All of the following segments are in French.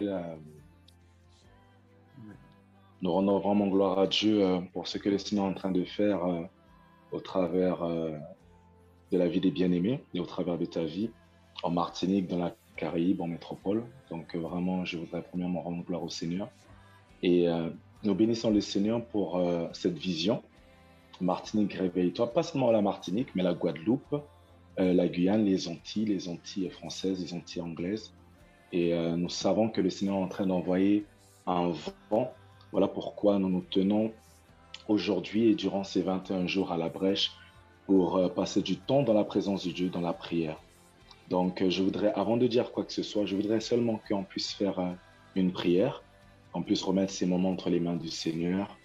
Euh, Nous rendons vraiment gloire à Dieu pour ce que le Seigneur est en train de faire au travers de la vie des bien-aimés et au travers de ta vie en Martinique, dans la Caraïbe, en métropole. Donc vraiment, je voudrais premièrement rendre gloire au Seigneur. Et nous bénissons le Seigneur pour cette vision. Martinique, réveille-toi. Pas seulement la Martinique, mais la Guadeloupe, la Guyane, les Antilles françaises, les Antilles anglaises. Et nous savons que le Seigneur est en train d'envoyer un vent. Voilà pourquoi nous nous tenons aujourd'hui et durant ces 21 jours à la brèche pour passer du temps dans la présence de Dieu, dans la prière. Donc, je voudrais, avant de dire quoi que ce soit, je voudrais seulement qu'on puisse faire une prière, qu'on puisse remettre ces moments entre les mains du Seigneur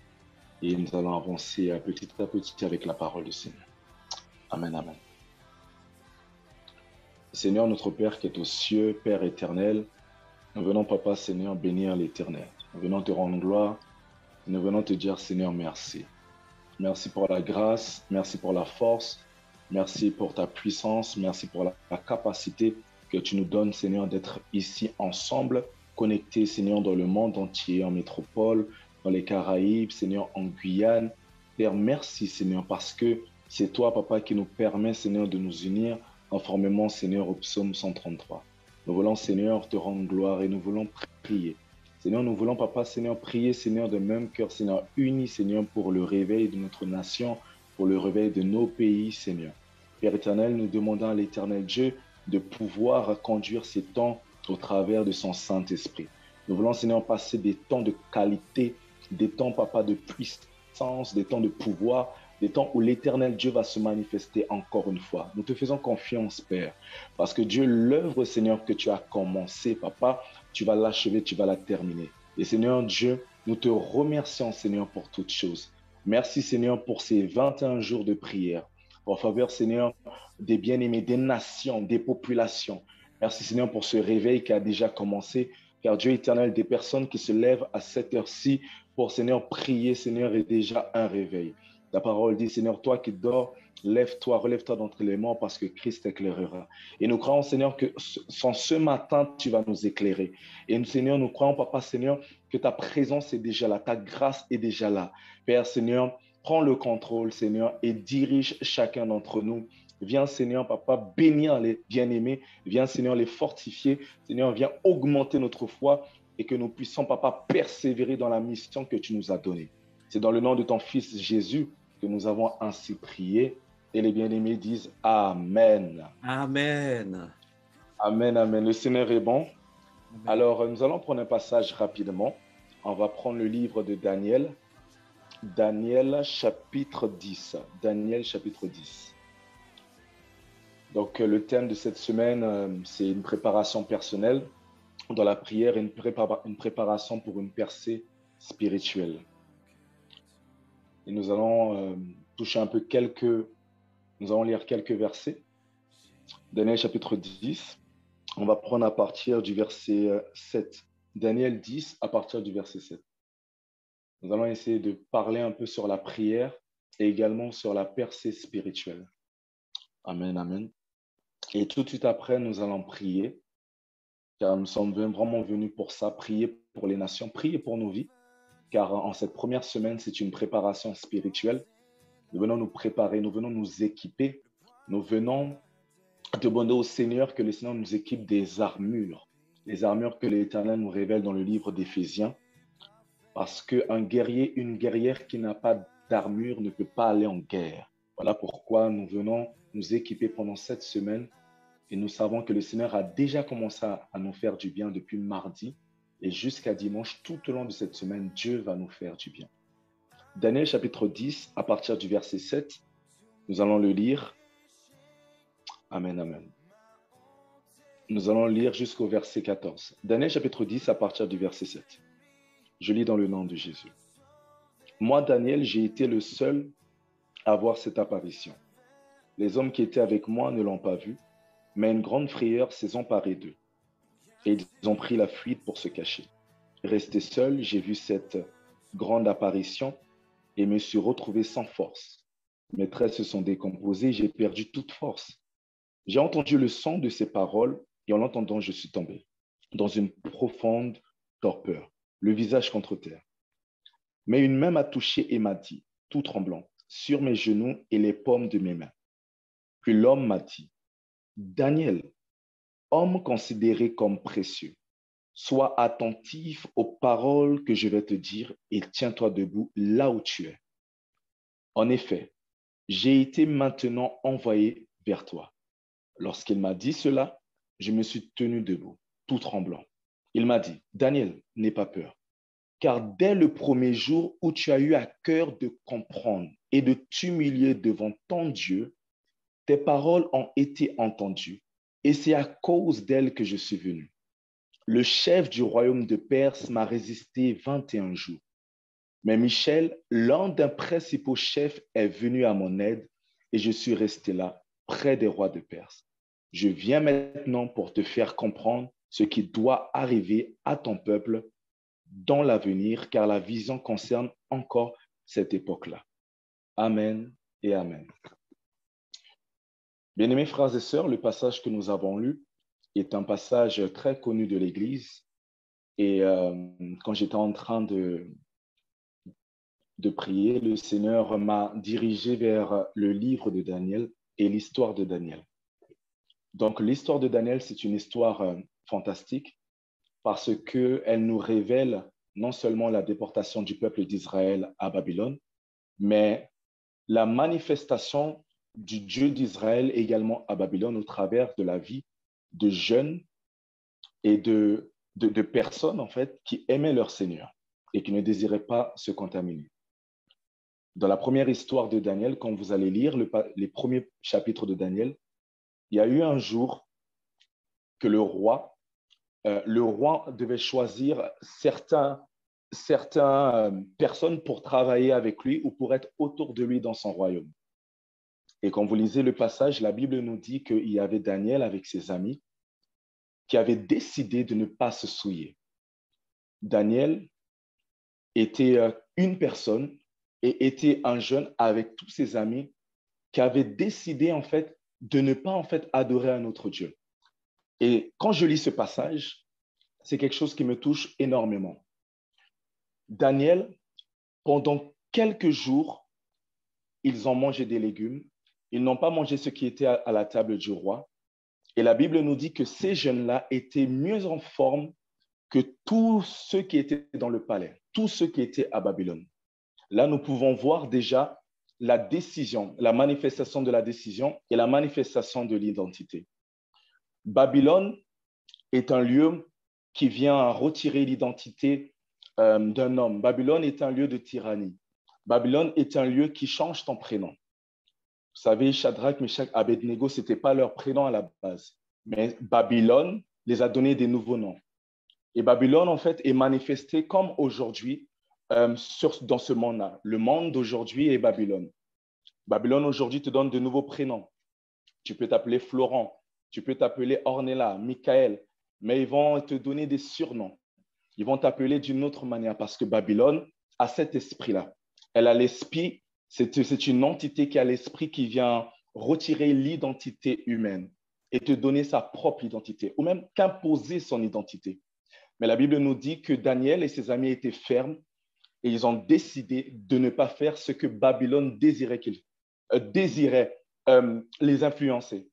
et nous allons avancer petit à petit avec la parole du Seigneur. Amen, amen. Seigneur, notre Père qui est aux cieux, Père éternel, nous venons, Papa, Seigneur, bénir l'Éternel. Nous venons te rendre gloire. Nous venons te dire, Seigneur, merci. Merci pour la grâce, merci pour la force, merci pour ta puissance, merci pour la capacité que tu nous donnes, Seigneur, d'être ici ensemble, connectés, Seigneur, dans le monde entier, en métropole, dans les Caraïbes, Seigneur, en Guyane. Père, merci, Seigneur, parce que c'est toi, Papa, qui nous permet, Seigneur, de nous unir conformément, Seigneur, au psaume 133. Nous voulons, Seigneur, te rendre gloire et nous voulons prier. Seigneur, nous voulons, Papa, Seigneur, prier, Seigneur, de même cœur, Seigneur, unis, Seigneur, pour le réveil de notre nation, pour le réveil de nos pays, Seigneur. Père éternel, nous demandons à l'éternel Dieu de pouvoir conduire ces temps au travers de son Saint-Esprit. Nous voulons, Seigneur, passer des temps de qualité, des temps, Papa, de puissance, des temps de pouvoir, des temps où l'éternel Dieu va se manifester encore une fois. Nous te faisons confiance, Père, parce que Dieu, l'œuvre, Seigneur, que tu as commencé, Papa, tu vas l'achever, tu vas la terminer. Et Seigneur Dieu, nous te remercions, Seigneur, pour toutes choses. Merci, Seigneur, pour ces 21 jours de prière. En faveur, Seigneur, des bien-aimés, des nations, des populations. Merci, Seigneur, pour ce réveil qui a déjà commencé. Car Dieu éternel, des personnes qui se lèvent à cette heure-ci pour, Seigneur, prier, Seigneur, est déjà un réveil. Ta parole dit, Seigneur, toi qui dors, lève-toi, relève-toi d'entre les morts parce que Christ éclairera. Et nous croyons, Seigneur, que sans ce matin, tu vas nous éclairer. Et nous, Seigneur, nous croyons, Papa, Seigneur, que ta présence est déjà là, ta grâce est déjà là. Père, Seigneur, prends le contrôle, Seigneur, et dirige chacun d'entre nous. Viens, Seigneur, Papa, bénir les bien-aimés. Viens, Seigneur, les fortifier. Seigneur, viens augmenter notre foi et que nous puissions, Papa, persévérer dans la mission que tu nous as donnée. C'est dans le nom de ton Fils Jésus que nous avons ainsi prié. Et les bien-aimés disent Amen. Amen. Amen, amen. Le Seigneur est bon. Amen. Alors, nous allons prendre un passage rapidement. On va prendre le livre de Daniel. Daniel chapitre 10. Daniel chapitre 10. Donc, le thème de cette semaine, c'est une préparation personnelle dans la prière et une préparation pour une percée spirituelle. Et nous allons toucher un peu nous allons lire quelques versets. Daniel chapitre 10, on va prendre à partir du verset 7. Daniel 10 à partir du verset 7. Nous allons essayer de parler un peu sur la prière et également sur la percée spirituelle. Amen, amen. Et tout de suite après, nous allons prier, car nous sommes vraiment venus pour ça, prier pour les nations, prier pour nos vies, car en cette première semaine, c'est une préparation spirituelle. Nous venons nous préparer, nous venons nous équiper, nous venons demander au Seigneur que le Seigneur nous équipe des armures, les armures que l'Éternel nous révèle dans le livre d'Éphésiens, parce qu'un guerrier, une guerrière qui n'a pas d'armure ne peut pas aller en guerre. Voilà pourquoi nous venons nous équiper pendant cette semaine et nous savons que le Seigneur a déjà commencé à nous faire du bien depuis mardi et jusqu'à dimanche, tout au long de cette semaine, Dieu va nous faire du bien. Daniel chapitre 10, à partir du verset 7, nous allons le lire. Amen, amen. Nous allons lire jusqu'au verset 14. Daniel chapitre 10, à partir du verset 7. Je lis dans le nom de Jésus. Moi, Daniel, j'ai été le seul à voir cette apparition. Les hommes qui étaient avec moi ne l'ont pas vue, mais une grande frayeur s'est emparée d'eux. Et ils ont pris la fuite pour se cacher. Resté seul, j'ai vu cette grande apparition et me suis retrouvé sans force. Mes traits se sont décomposés, j'ai perdu toute force. J'ai entendu le son de ces paroles et en l'entendant, je suis tombé. dans une profonde torpeur, le visage contre terre. Mais une main m'a touché et m'a dit, tout tremblant, sur mes genoux et les paumes de mes mains. Puis l'homme m'a dit, Daniel, homme considéré comme précieux, sois attentif aux paroles que je vais te dire et tiens-toi debout là où tu es. En effet, j'ai été maintenant envoyé vers toi. Lorsqu'il m'a dit cela, je me suis tenu debout, tout tremblant. Il m'a dit, Daniel, n'aie pas peur, car dès le premier jour où tu as eu à cœur de comprendre et de t'humilier devant ton Dieu, tes paroles ont été entendues, et c'est à cause d'elles que je suis venu. Le chef du royaume de Perse m'a résisté 21 jours. Mais Michel, l'un des principaux chefs, est venu à mon aide et je suis resté là, près des rois de Perse. Je viens maintenant pour te faire comprendre ce qui doit arriver à ton peuple dans l'avenir, car la vision concerne encore cette époque-là. Amen et Amen. Bien-aimés frères et sœurs, le passage que nous avons lu est un passage très connu de l'Église. Et quand j'étais en train de prier, le Seigneur m'a dirigé vers le livre de Daniel et l'histoire de Daniel. Donc, l'histoire de Daniel, c'est une histoire fantastique parce qu'elle nous révèle non seulement la déportation du peuple d'Israël à Babylone, mais la manifestation du Dieu d'Israël également à Babylone au travers de la vie de jeunes et de personnes, en fait, qui aimaient leur Seigneur et qui ne désiraient pas se contaminer. Dans la première histoire de Daniel, quand vous allez lire les premiers chapitres de Daniel, il y a eu un jour que le roi devait choisir certaines personnes pour travailler avec lui ou pour être autour de lui dans son royaume. Et quand vous lisez le passage, la Bible nous dit qu'il y avait Daniel avec ses amis qui avaient décidé de ne pas se souiller. Daniel était une personne et était un jeune avec tous ses amis qui avaient décidé en fait de ne pas en fait adorer un autre Dieu. Et quand je lis ce passage, c'est quelque chose qui me touche énormément. Daniel, pendant quelques jours, ils ont mangé des légumes. Ils n'ont pas mangé ce qui était à la table du roi. Et la Bible nous dit que ces jeunes-là étaient mieux en forme que tous ceux qui étaient dans le palais, tous ceux qui étaient à Babylone. Là, nous pouvons voir déjà la décision, la manifestation de la décision et la manifestation de l'identité. Babylone est un lieu qui vient retirer l'identité d'un homme. Babylone est un lieu de tyrannie. Babylone est un lieu qui change ton prénom. Vous savez, Shadrach, Meshach, Abednego, ce n'était pas leur prénom à la base. Mais Babylone les a donné des nouveaux noms. Et Babylone, en fait, est manifesté comme aujourd'hui dans ce monde-là. Le monde d'aujourd'hui est Babylone. Babylone, aujourd'hui, te donne de nouveaux prénoms. Tu peux t'appeler Florent, tu peux t'appeler Ornella, Michael, mais ils vont te donner des surnoms. Ils vont t'appeler d'une autre manière parce que Babylone a cet esprit-là. Elle a l'esprit, c'est une entité qui a l'esprit qui vient retirer l'identité humaine et te donner sa propre identité, ou même t'imposer son identité. Mais la Bible nous dit que Daniel et ses amis étaient fermes et ils ont décidé de ne pas faire ce que Babylone désirait les influencer.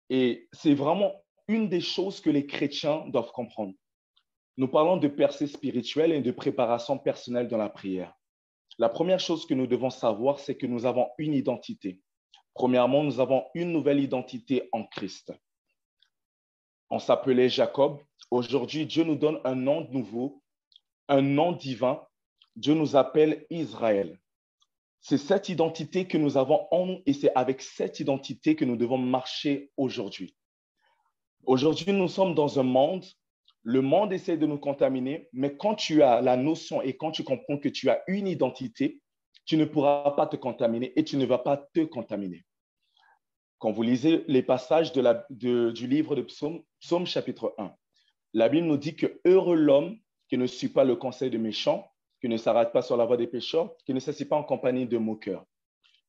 Et c'est vraiment une des choses que les chrétiens doivent comprendre. Nous parlons de percée spirituelle et de préparation personnelle dans la prière. La première chose que nous devons savoir, c'est que nous avons une identité. Premièrement, nous avons une nouvelle identité en Christ. On s'appelait Jacob. Aujourd'hui, Dieu nous donne un nom nouveau, un nom divin. Dieu nous appelle Israël. C'est cette identité que nous avons en nous et c'est avec cette identité que nous devons marcher aujourd'hui. Aujourd'hui, nous sommes dans un monde, le monde essaie de nous contaminer, mais quand tu as la notion et quand tu comprends que tu as une identité, tu ne pourras pas te contaminer et tu ne vas pas te contaminer. Quand vous lisez les passages du livre de Psaume, Psaume chapitre 1, la Bible nous dit que heureux l'homme qui ne suit pas le conseil des méchants, qui ne s'arrête pas sur la voie des pécheurs, qui ne s'assied pas en compagnie de moqueurs.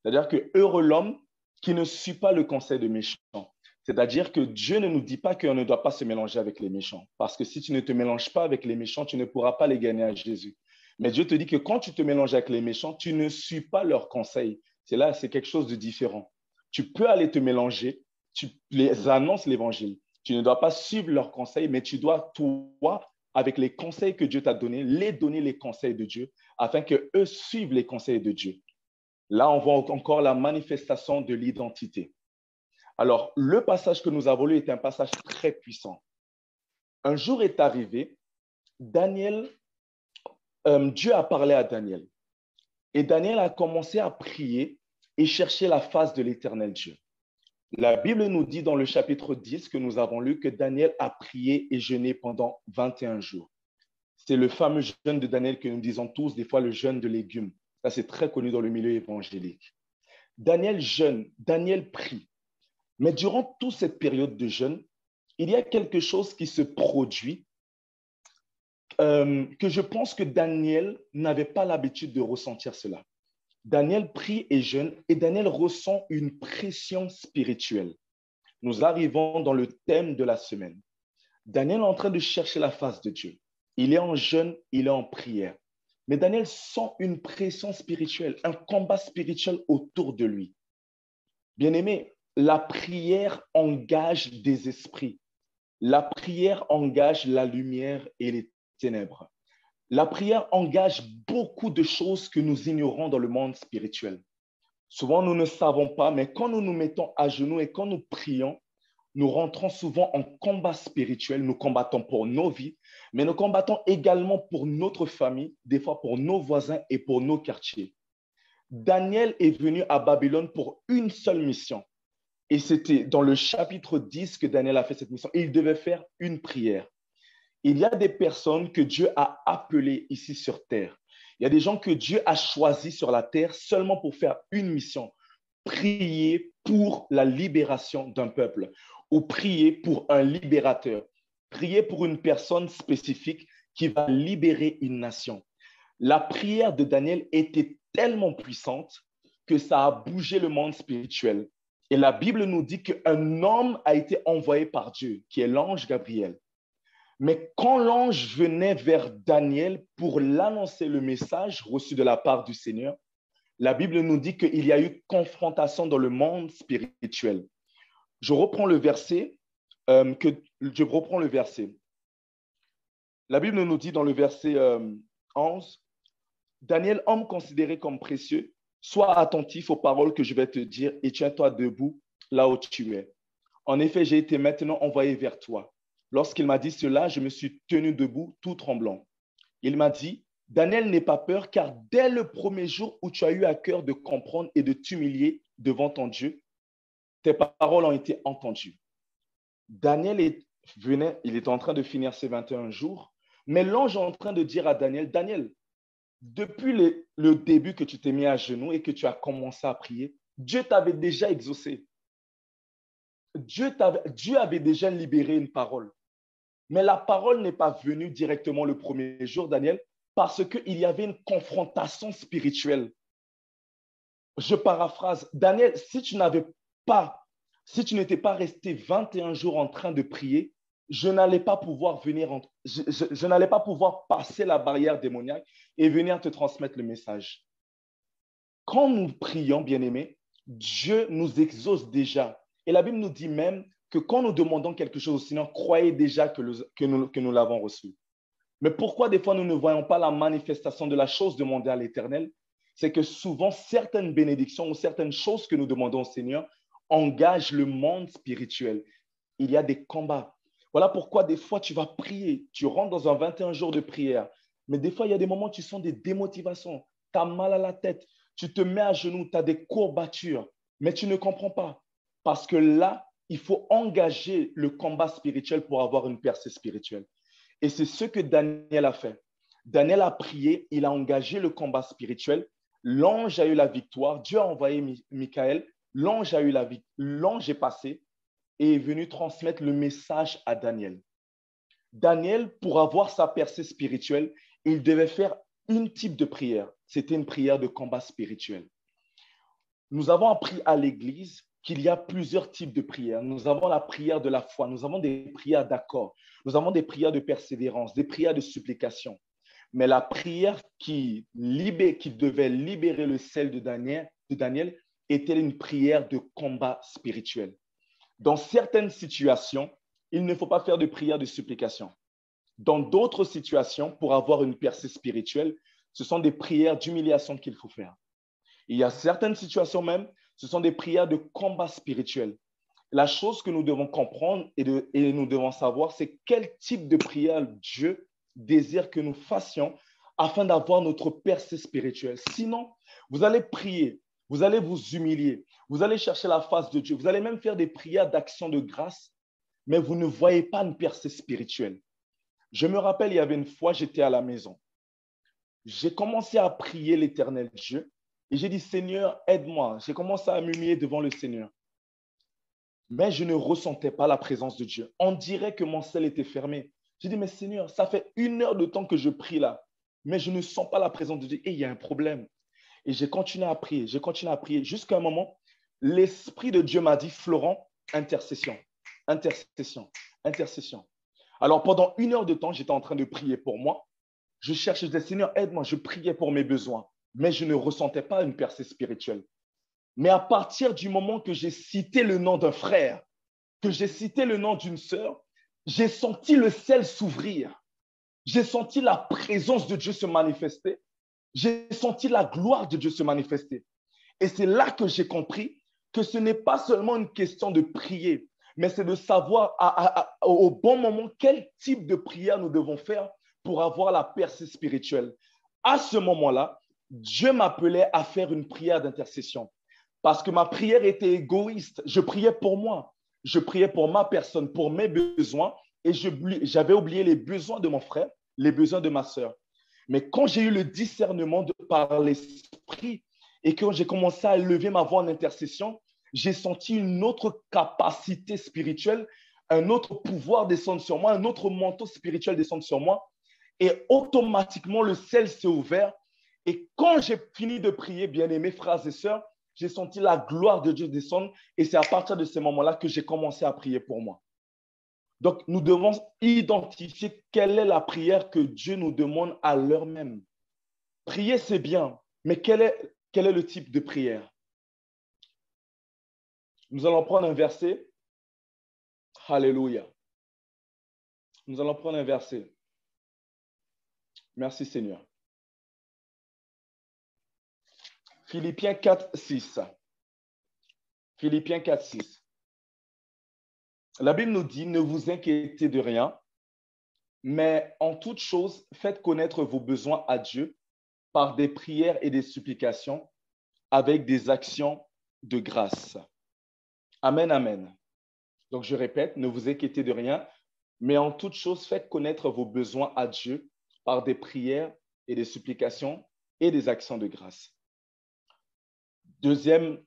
C'est-à-dire que heureux l'homme qui ne suit pas le conseil des méchants. C'est-à-dire que Dieu ne nous dit pas qu'on ne doit pas se mélanger avec les méchants. Parce que si tu ne te mélanges pas avec les méchants, tu ne pourras pas les gagner à Jésus. Mais Dieu te dit que quand tu te mélanges avec les méchants, tu ne suis pas leurs conseils. C'est quelque chose de différent. Tu peux aller te mélanger, tu les annonces l'évangile. Tu ne dois pas suivre leurs conseils, mais tu dois, toi, avec les conseils que Dieu t'a donnés, les donner les conseils de Dieu, afin qu'eux suivent les conseils de Dieu. Là, on voit encore la manifestation de l'identité. Alors, le passage que nous avons lu est un passage très puissant. Un jour est arrivé, Dieu a parlé à Daniel. Et Daniel a commencé à prier et chercher la face de l'Éternel Dieu. La Bible nous dit dans le chapitre 10 que nous avons lu que Daniel a prié et jeûné pendant 21 jours. C'est le fameux jeûne de Daniel que nous disons tous, des fois le jeûne de légumes. Ça, c'est très connu dans le milieu évangélique. Daniel jeûne, Daniel prie. Mais durant toute cette période de jeûne, il y a quelque chose qui se produit que je pense que Daniel n'avait pas l'habitude de ressentir cela. Daniel prie et jeûne et Daniel ressent une pression spirituelle. Nous arrivons dans le thème de la semaine. Daniel est en train de chercher la face de Dieu. Il est en jeûne, il est en prière. Mais Daniel sent une pression spirituelle, un combat spirituel autour de lui. Bien-aimé, la prière engage des esprits. La prière engage la lumière et les ténèbres. La prière engage beaucoup de choses que nous ignorons dans le monde spirituel. Souvent, nous ne savons pas, mais quand nous nous mettons à genoux et quand nous prions, nous rentrons souvent en combat spirituel. Nous combattons pour nos vies, mais nous combattons également pour notre famille, des fois pour nos voisins et pour nos quartiers. Daniel est venu à Babylone pour une seule mission. Et c'était dans le chapitre 10 que Daniel a fait cette mission. Et il devait faire une prière. Il y a des personnes que Dieu a appelées ici sur terre. Il y a des gens que Dieu a choisis sur la terre seulement pour faire une mission. Prier pour la libération d'un peuple ou prier pour un libérateur. Prier pour une personne spécifique qui va libérer une nation. La prière de Daniel était tellement puissante que ça a bougé le monde spirituel. Et la Bible nous dit qu'un homme a été envoyé par Dieu, qui est l'ange Gabriel. Mais quand l'ange venait vers Daniel pour l'annoncer le message reçu de la part du Seigneur, la Bible nous dit qu'il y a eu confrontation dans le monde spirituel. Je reprends le verset. La Bible nous dit dans le verset 11, Daniel, homme considéré comme précieux, sois attentif aux paroles que je vais te dire et tiens-toi debout là où tu es. En effet, j'ai été maintenant envoyé vers toi. Lorsqu'il m'a dit cela, je me suis tenu debout, tout tremblant. Il m'a dit, Daniel, n'aie pas peur, car dès le premier jour où tu as eu à cœur de comprendre et de t'humilier devant ton Dieu, tes paroles ont été entendues. Daniel il est en train de finir ses 21 jours, mais l'ange est en train de dire à Daniel, Daniel, depuis le début que tu t'es mis à genoux et que tu as commencé à prier, Dieu t'avait déjà exaucé. Dieu avait déjà libéré une parole. Mais la parole n'est pas venue directement le premier jour, Daniel, parce qu'il y avait une confrontation spirituelle. Je paraphrase. Daniel, si tu n'étais pas resté 21 jours en train de prier, je n'allais pas pouvoir je n'allais pas pouvoir passer la barrière démoniaque et venir te transmettre le message. Quand nous prions, bien-aimés, Dieu nous exauce déjà. Et la Bible nous dit même que quand nous demandons quelque chose au Seigneur, croyez déjà que nous l'avons reçu. Mais pourquoi des fois nous ne voyons pas la manifestation de la chose demandée à l'Éternel? C'est que souvent, certaines bénédictions ou certaines choses que nous demandons au Seigneur engagent le monde spirituel. Il y a des combats. Voilà pourquoi des fois tu vas prier, tu rentres dans un 21 jours de prière, mais des fois il y a des moments où tu sens des démotivations, tu as mal à la tête, tu te mets à genoux, tu as des courbatures, mais tu ne comprends pas. Parce que là, il faut engager le combat spirituel pour avoir une percée spirituelle. Et c'est ce que Daniel a fait. Daniel a prié, il a engagé le combat spirituel. L'ange a eu la victoire. Dieu a envoyé Michael. L'ange est passé et est venu transmettre le message à Daniel. Daniel, pour avoir sa percée spirituelle, il devait faire un type de prière. C'était une prière de combat spirituel. Nous avons appris à l'Église qu'il y a plusieurs types de prières. Nous avons la prière de la foi, nous avons des prières d'accord, nous avons des prières de persévérance, des prières de supplication. Mais la prière qui devait libérer le sel de Daniel était une prière de combat spirituel. Dans certaines situations, il ne faut pas faire de prière de supplication. Dans d'autres situations, pour avoir une percée spirituelle, ce sont des prières d'humiliation qu'il faut faire. Il y a certaines situations même, ce sont des prières de combat spirituel. La chose que nous devons comprendre et nous devons savoir, c'est quel type de prière Dieu désire que nous fassions afin d'avoir notre percée spirituelle. Sinon, vous allez prier, vous allez vous humilier, vous allez chercher la face de Dieu, vous allez même faire des prières d'action de grâce, mais vous ne voyez pas une percée spirituelle. Je me rappelle, il y avait une fois, j'étais à la maison. J'ai commencé à prier l'Éternel Dieu et j'ai dit, Seigneur, aide-moi. J'ai commencé à m'humilier devant le Seigneur. Mais je ne ressentais pas la présence de Dieu. On dirait que mon ciel était fermé. J'ai dit, mais Seigneur, ça fait 1 heure de temps que je prie là, mais je ne sens pas la présence de Dieu. Et il y a un problème. Et j'ai continué à prier, jusqu'à un moment, l'Esprit de Dieu m'a dit, Florent, intercession, intercession, intercession. Alors pendant 1 heure de temps, j'étais en train de prier pour moi. Je cherchais, je disais, Seigneur, aide-moi. Je priais pour mes besoins, mais je ne ressentais pas une percée spirituelle. Mais à partir du moment que j'ai cité le nom d'un frère, que j'ai cité le nom d'une sœur, j'ai senti le ciel s'ouvrir. J'ai senti la présence de Dieu se manifester. J'ai senti la gloire de Dieu se manifester. Et c'est là que j'ai compris que ce n'est pas seulement une question de prier, mais c'est de savoir au bon moment quel type de prière nous devons faire pour avoir la percée spirituelle. À ce moment-là, Dieu m'appelait à faire une prière d'intercession parce que ma prière était égoïste. Je priais pour moi, je priais pour ma personne, pour mes besoins et j'avais oublié les besoins de mon frère, les besoins de ma sœur. Mais quand j'ai eu le discernement par l'esprit et quand j'ai commencé à lever ma voix en intercession, j'ai senti une autre capacité spirituelle, un autre pouvoir descendre sur moi, un autre manteau spirituel descendre sur moi. Et automatiquement, le ciel s'est ouvert. Et quand j'ai fini de prier, bien-aimés frères et sœurs, j'ai senti la gloire de Dieu descendre. Et c'est à partir de ce moment-là que j'ai commencé à prier pour moi. Donc, nous devons identifier quelle est la prière que Dieu nous demande à l'heure même. Prier, c'est bien, mais quel est le type de prière? Nous allons prendre un verset. Alléluia. Nous allons prendre un verset. Merci Seigneur. Philippiens 4, 6. Philippiens 4, 6. La Bible nous dit, ne vous inquiétez de rien, mais en toute chose, faites connaître vos besoins à Dieu par des prières et des supplications avec des actions de grâce. Amen, amen. Donc, je répète, ne vous inquiétez de rien, mais en toute chose, faites connaître vos besoins à Dieu par des prières et des supplications et des actions de grâce. Deuxième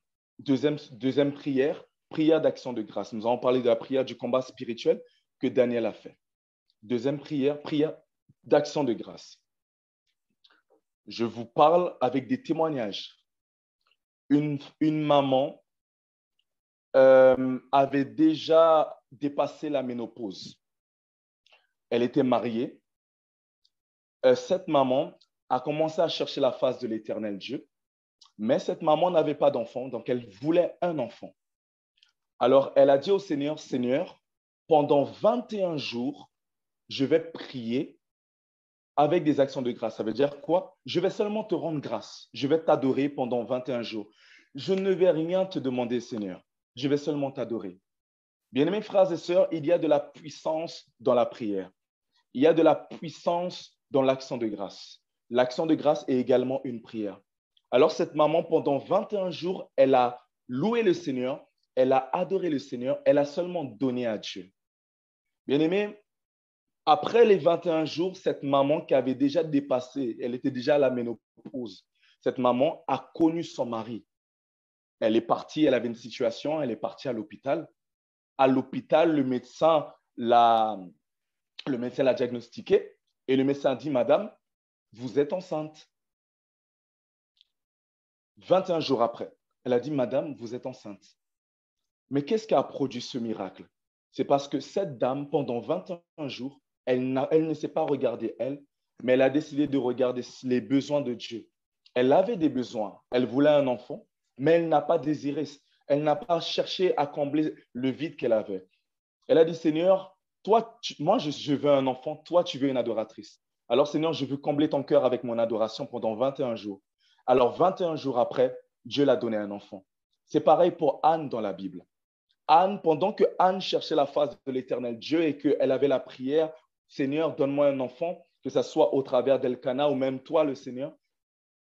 prière, prière d'action de grâce. Nous allons parler de la prière du combat spirituel que Daniel a fait. Deuxième prière, prière d'action de grâce. Je vous parle avec des témoignages. Une maman avait déjà dépassé la ménopause. Elle était mariée. Cette maman a commencé à chercher la face de l'Éternel Dieu, mais cette maman n'avait pas d'enfant, donc elle voulait un enfant. Alors, elle a dit au Seigneur, Seigneur, pendant 21 jours, je vais prier avec des actions de grâce. Ça veut dire quoi? Je vais seulement te rendre grâce. Je vais t'adorer pendant 21 jours. Je ne vais rien te demander, Seigneur. Je vais seulement t'adorer. Bien-aimés frères et sœurs, il y a de la puissance dans la prière. Il y a de la puissance dans l'action de grâce. L'action de grâce est également une prière. Alors, cette maman, pendant 21 jours, elle a loué le Seigneur, elle a adoré le Seigneur, elle a seulement donné à Dieu. Bien-aimés, après les 21 jours, cette maman qui avait déjà dépassé, elle était déjà à la ménopause, cette maman a connu son mari. Elle est partie, elle avait une situation, elle est partie à l'hôpital. À l'hôpital, le médecin l'a diagnostiquée et le médecin a dit, Madame, vous êtes enceinte. 21 jours après, elle a dit, Madame, vous êtes enceinte. Mais qu'est-ce qui a produit ce miracle? C'est parce que cette dame, pendant 21 jours, elle ne s'est pas regardée elle, mais elle a décidé de regarder les besoins de Dieu. Elle avait des besoins. Elle voulait un enfant, mais elle n'a pas désiré. Elle n'a pas cherché à combler le vide qu'elle avait. Elle a dit, Seigneur, moi, je veux un enfant, toi, tu veux une adoratrice. Alors, Seigneur, je veux combler ton cœur avec mon adoration pendant 21 jours. Alors, 21 jours après, Dieu l'a donné un enfant. C'est pareil pour Anne dans la Bible. Anne, pendant que Anne cherchait la face de l'Éternel Dieu et qu'elle avait la prière, Seigneur, donne-moi un enfant, que ce soit au travers d'Elkana ou même toi, le Seigneur,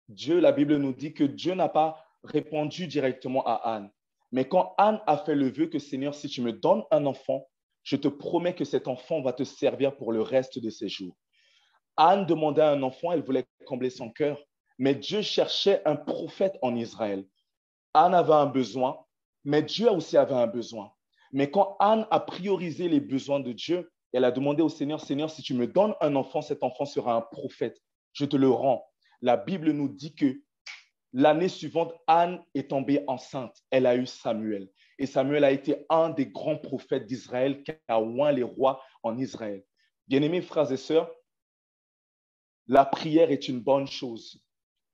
Dieu, la Bible nous dit que Dieu n'a pas répondu directement à Anne. Mais quand Anne a fait le vœu que Seigneur, si tu me donnes un enfant, je te promets que cet enfant va te servir pour le reste de ses jours. Anne demandait un enfant, elle voulait combler son cœur, mais Dieu cherchait un prophète en Israël. Anne avait un besoin, mais Dieu aussi avait un besoin. Mais quand Anne a priorisé les besoins de Dieu, elle a demandé au Seigneur, Seigneur, si tu me donnes un enfant, cet enfant sera un prophète. Je te le rends. La Bible nous dit que l'année suivante, Anne est tombée enceinte. Elle a eu Samuel. Et Samuel a été un des grands prophètes d'Israël qui a oint les rois en Israël. Bien-aimés frères et sœurs, la prière est une bonne chose,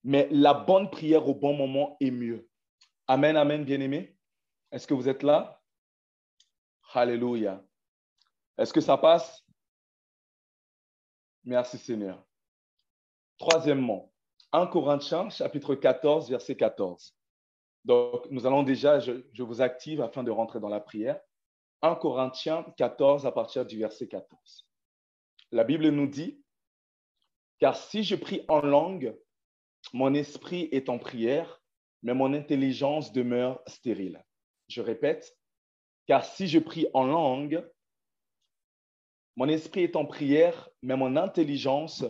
mais la bonne prière au bon moment est mieux. Amen, amen, bien-aimés. Est-ce que vous êtes là? Alléluia. Est-ce que ça passe? Merci Seigneur. Troisièmement, 1 Corinthiens, chapitre 14, verset 14. Donc, nous allons déjà, je vous active afin de rentrer dans la prière. 1 Corinthiens 14 à partir du verset 14. La Bible nous dit, car si je prie en langue, mon esprit est en prière, mais mon intelligence demeure stérile. Je répète, car si je prie en langue, mon esprit est en prière, mais mon intelligence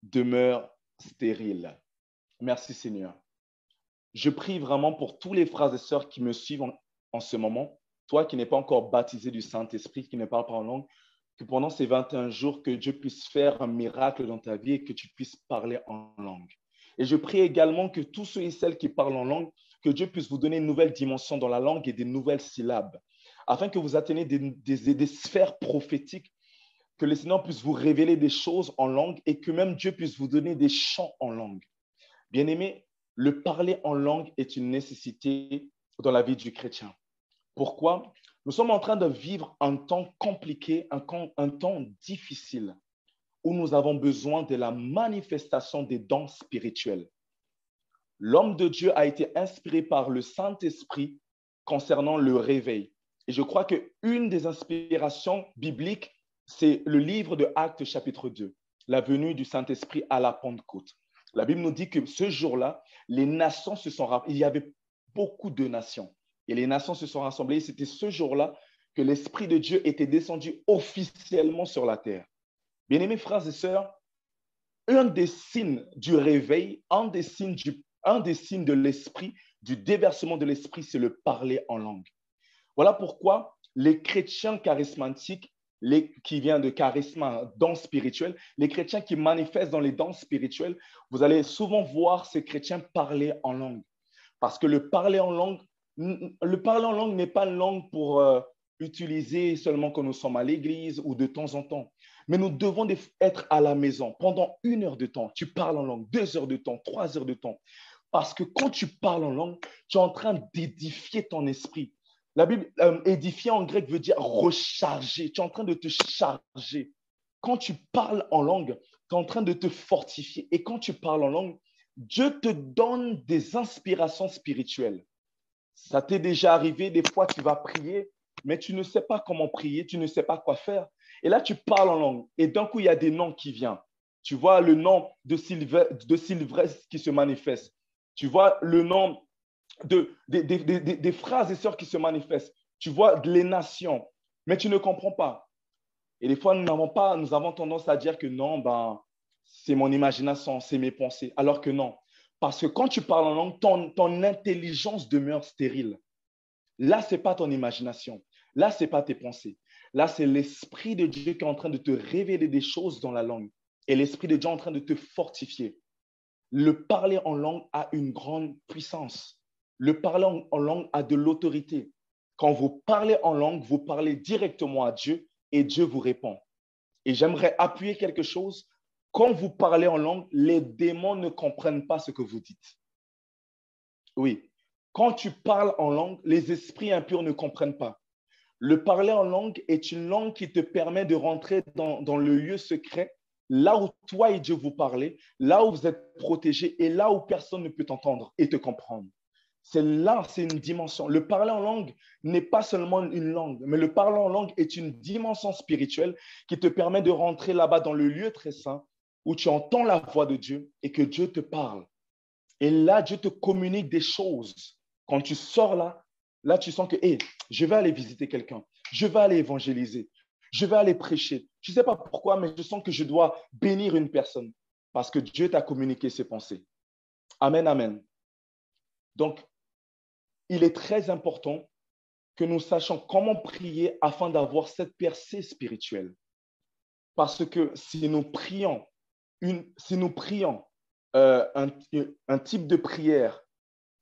demeure stérile. Merci Seigneur. Je prie vraiment pour tous les frères et sœurs qui me suivent en ce moment, toi qui n'es pas encore baptisé du Saint-Esprit, qui ne parle pas en langue, que pendant ces 21 jours, que Dieu puisse faire un miracle dans ta vie et que tu puisses parler en langue. Et je prie également que tous ceux et celles qui parlent en langue, que Dieu puisse vous donner une nouvelle dimension dans la langue et des nouvelles syllabes, afin que vous atteigniez des sphères prophétiques, que le Seigneur puisse vous révéler des choses en langue et que même Dieu puisse vous donner des chants en langue. Bien-aimés, le parler en langue est une nécessité dans la vie du chrétien. Pourquoi? Nous sommes en train de vivre un temps compliqué, un temps difficile, où nous avons besoin de la manifestation des dons spirituels. L'homme de Dieu a été inspiré par le Saint-Esprit concernant le réveil. Et je crois qu'une des inspirations bibliques, c'est le livre de Actes chapitre 2, la venue du Saint-Esprit à la Pentecôte. La Bible nous dit que ce jour-là, les nations se sont rassemblées. Il y avait beaucoup de nations. Et les nations se sont rassemblées. C'était ce jour-là que l'Esprit de Dieu était descendu officiellement sur la terre. Bien-aimés frères et sœurs, un des signes du réveil, un des signes de l'esprit, du déversement de l'esprit, c'est le parler en langue. Voilà pourquoi les chrétiens charismatiques, qui viennent de charisme, dons spirituels, les chrétiens qui manifestent dans les dons spirituels, vous allez souvent voir ces chrétiens parler en langue. Parce que le parler en langue n'est pas une langue pour utiliser seulement quand nous sommes à l'église ou de temps en temps. Mais nous devons être à la maison pendant 1 heure de temps. Tu parles en langue, 2 heures de temps, 3 heures de temps. Parce que quand tu parles en langue, tu es en train d'édifier ton esprit. La Bible, édifier en grec veut dire recharger. Tu es en train de te charger. Quand tu parles en langue, tu es en train de te fortifier. Et quand tu parles en langue, Dieu te donne des inspirations spirituelles. Ça t'est déjà arrivé, des fois tu vas prier, mais tu ne sais pas comment prier, tu ne sais pas quoi faire. Et là, tu parles en langue. Et d'un coup, il y a des noms qui viennent. Tu vois le nom de Sylvestre qui se manifeste. Tu vois le nom des frères et sœurs qui se manifestent. Tu vois les nations, mais tu ne comprends pas. Et des fois, nous avons tendance à dire que non, c'est mon imagination, c'est mes pensées. Alors que non. Parce que quand tu parles en langue, ton intelligence demeure stérile. Là, ce n'est pas ton imagination. Là, ce n'est pas tes pensées. Là, c'est l'Esprit de Dieu qui est en train de te révéler des choses dans la langue. Et l'Esprit de Dieu est en train de te fortifier. Le parler en langue a une grande puissance. Le parler en langue a de l'autorité. Quand vous parlez en langue, vous parlez directement à Dieu et Dieu vous répond. Et j'aimerais appuyer quelque chose. Quand vous parlez en langue, les démons ne comprennent pas ce que vous dites. Oui. Quand tu parles en langue, les esprits impurs ne comprennent pas. Le parler en langue est une langue qui te permet de rentrer dans le lieu secret, là où toi et Dieu vous parlez, là où vous êtes protégé et là où personne ne peut t'entendre et te comprendre. C'est là, c'est une dimension. Le parler en langue n'est pas seulement une langue, mais le parler en langue est une dimension spirituelle qui te permet de rentrer là-bas dans le lieu très saint où tu entends la voix de Dieu et que Dieu te parle. Et là, Dieu te communique des choses. Quand tu sors là, là, tu sens que, hey, je vais aller visiter quelqu'un, je vais aller évangéliser, je vais aller prêcher. Je ne sais pas pourquoi, mais je sens que je dois bénir une personne parce que Dieu t'a communiqué ses pensées. Amen, amen. Donc, il est très important que nous sachions comment prier afin d'avoir cette percée spirituelle. Parce que si nous prions, un type de prière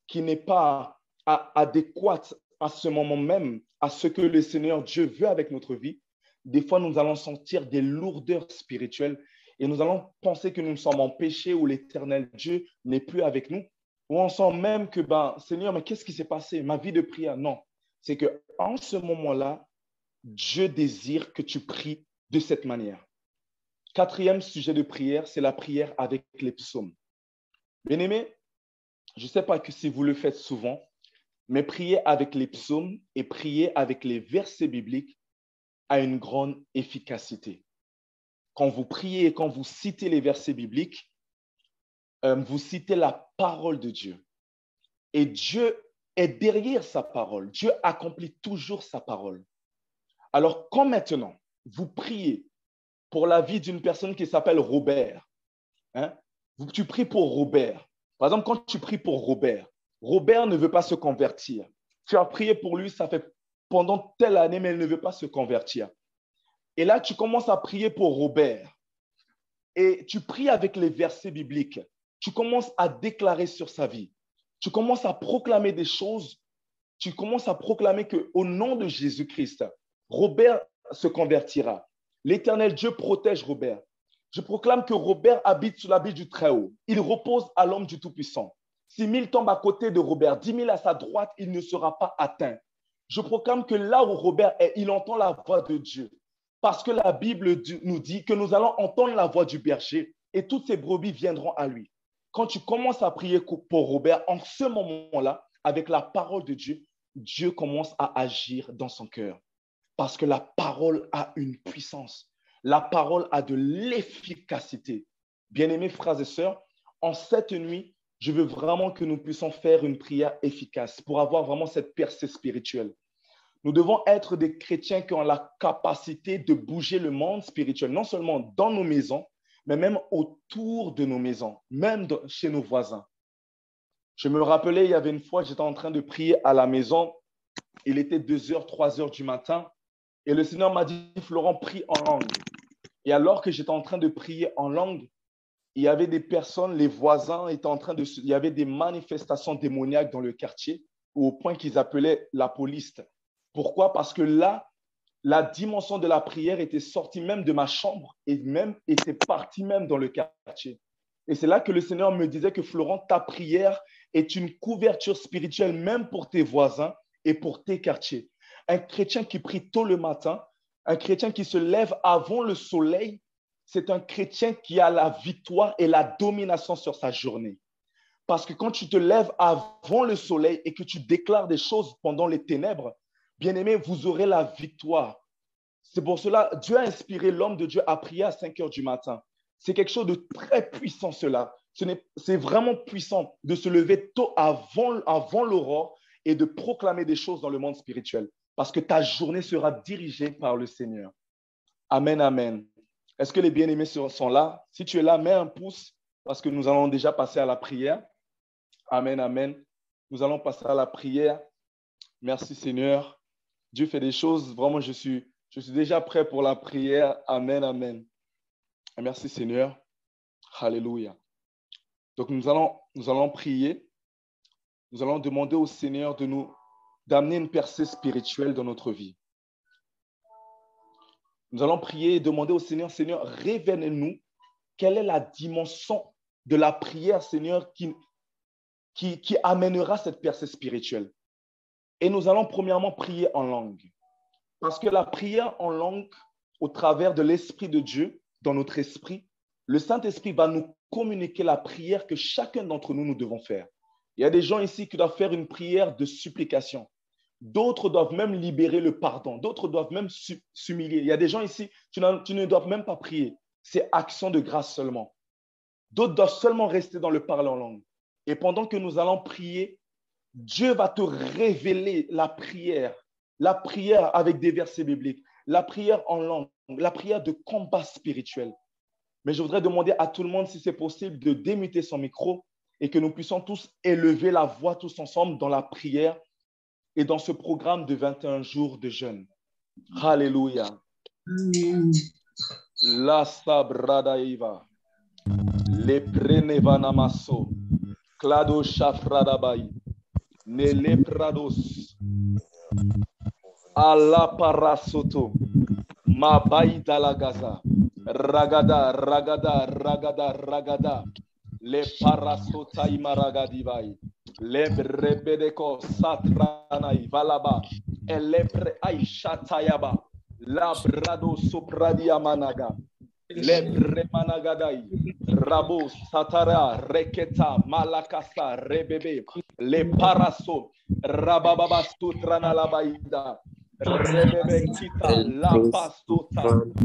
qui n'est pas adéquate à ce moment même, à ce que le Seigneur Dieu veut avec notre vie, des fois nous allons sentir des lourdeurs spirituelles et nous allons penser que nous sommes en péché ou l'Éternel Dieu n'est plus avec nous. Ou on sent même que, Seigneur, mais qu'est-ce qui s'est passé? Ma vie de prière, non. C'est qu'en ce moment-là, Dieu désire que tu pries de cette manière. Quatrième sujet de prière, c'est la prière avec les psaumes. Bien-aimés, je ne sais pas si vous le faites souvent, mais prier avec les psaumes et prier avec les versets bibliques a une grande efficacité. Quand vous priez et quand vous citez les versets bibliques, vous citez la parole de Dieu. Et Dieu est derrière sa parole. Dieu accomplit toujours sa parole. Alors, quand maintenant, vous priez pour la vie d'une personne qui s'appelle Robert, hein, tu pries pour Robert. Par exemple, quand tu pries pour Robert, Robert ne veut pas se convertir. Tu as prié pour lui, ça fait pendant telle année, mais il ne veut pas se convertir. Et là, tu commences à prier pour Robert. Et tu pries avec les versets bibliques. Tu commences à déclarer sur sa vie. Tu commences à proclamer des choses. Tu commences à proclamer qu'au nom de Jésus-Christ, Robert se convertira. L'Éternel Dieu protège Robert. Je proclame que Robert habite sous l'habit du Très-Haut. Il repose à l'homme du Tout-Puissant. Si 1000 tombent à côté de Robert, 10 000 à sa droite, il ne sera pas atteint. Je proclame que là où Robert est, il entend la voix de Dieu. Parce que la Bible nous dit que nous allons entendre la voix du berger et toutes ces brebis viendront à lui. Quand tu commences à prier pour Robert, en ce moment-là, avec la parole de Dieu, Dieu commence à agir dans son cœur. Parce que la parole a une puissance. La parole a de l'efficacité. Bien-aimés frères et sœurs, en cette nuit, je veux vraiment que nous puissions faire une prière efficace pour avoir vraiment cette percée spirituelle. Nous devons être des chrétiens qui ont la capacité de bouger le monde spirituel, non seulement dans nos maisons, mais même autour de nos maisons, même chez nos voisins. Je me rappelais, il y avait une fois, j'étais en train de prier à la maison. Il était 2h, 3h du matin. Et le Seigneur m'a dit, Florent, prie en langue. Et alors que j'étais en train de prier en langue, il y avait des personnes, les voisins étaient en train de... Il y avait des manifestations démoniaques dans le quartier, au point qu'ils appelaient la police. Pourquoi? Parce que là, la dimension de la prière était sortie même de ma chambre et même était partie même dans le quartier. Et c'est là que le Seigneur me disait que Florent, ta prière est une couverture spirituelle même pour tes voisins et pour tes quartiers. Un chrétien qui prie tôt le matin, un chrétien qui se lève avant le soleil, c'est un chrétien qui a la victoire et la domination sur sa journée. Parce que quand tu te lèves avant le soleil et que tu déclares des choses pendant les ténèbres, bien-aimés, vous aurez la victoire. C'est pour cela que Dieu a inspiré l'homme de Dieu à prier à 5 heures du matin. C'est quelque chose de très puissant, cela. C'est vraiment puissant de se lever tôt avant l'aurore et de proclamer des choses dans le monde spirituel. Parce que ta journée sera dirigée par le Seigneur. Amen, amen. Est-ce que les bien-aimés sont là? Si tu es là, mets un pouce parce que nous allons déjà passer à la prière. Amen, amen. Nous allons passer à la prière. Merci Seigneur. Dieu fait des choses. Vraiment, je suis déjà prêt pour la prière. Amen, amen. Merci Seigneur. Alléluia. Donc nous allons prier. Nous allons demander au Seigneur de nous d'amener une percée spirituelle dans notre vie. Nous allons prier et demander au Seigneur, Seigneur, révèle-nous quelle est la dimension de la prière, Seigneur, qui amènera cette percée spirituelle. Et nous allons premièrement prier en langue. Parce que la prière en langue, au travers de l'Esprit de Dieu, dans notre esprit, le Saint-Esprit va nous communiquer la prière que chacun d'entre nous devons faire. Il y a des gens ici qui doivent faire une prière de supplication. D'autres doivent même libérer le pardon. D'autres doivent même s'humilier. Il y a des gens ici, tu ne dois même pas prier. C'est action de grâce seulement. D'autres doivent seulement rester dans le parler en langue. Et pendant que nous allons prier, Dieu va te révéler la prière avec des versets bibliques, la prière en langue, la prière de combat spirituel. Mais je voudrais demander à tout le monde si c'est possible de démuter son micro et que nous puissions tous élever la voix tous ensemble dans la prière et dans ce programme de 21 jours de jeûne. Alléluia. Amen. La sabradaïva. Le prenevanamaso. Clado shafradabai. Nele prados. Ala parasoto. Mabai dalagaza. Ragada, ragada, ragada, ragada. Le parasota imaragadibai. Le brebedeko satranai valaba. Elepre aishatayaba. La brado sopradia managa. Le bremanagadai. Rabo satara reketa malakasa rebebe. Le paraso rabababa sutrana labaida. Rebebe kita la pastota.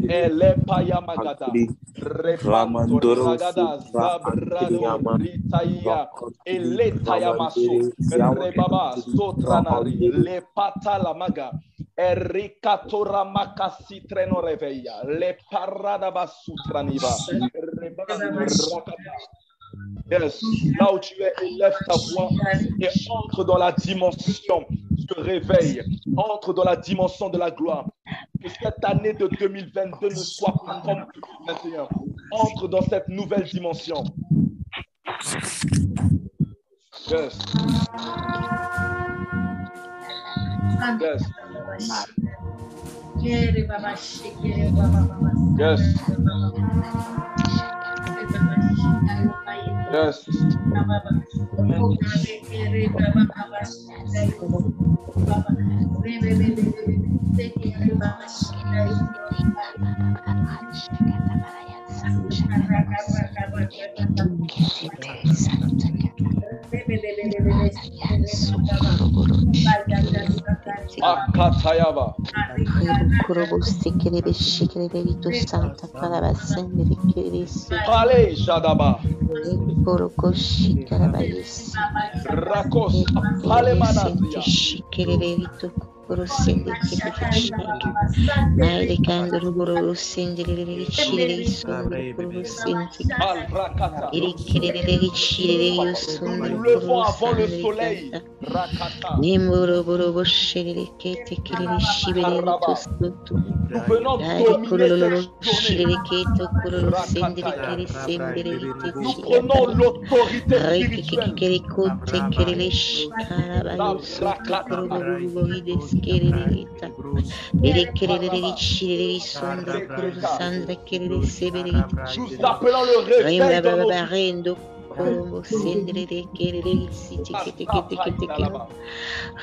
Ele payamagada. Rebanto ragada zabrado ritaya. Ele tayamaso. Rebaba sotranari. Le patalamaga. Erikatora makasi treno reveia. Le parada basutraniva. Yes, là où tu es, élève ta voix et entre dans la dimension du réveil, entre dans la dimension de la gloire. Que cette année de 2022 ne soit pas comme 2021. Entre dans cette nouvelle dimension. Yes. Yes. Yes. Yes. Akatayaba. Ale Jadaba. Rakos Alemanazia. Levons avant le soleil. Rakata. Nous venons dominer cette journée. Nous prenons l'autorité spirituelle. Nous appelons le réveil dans nos Como sendere kerere siti kete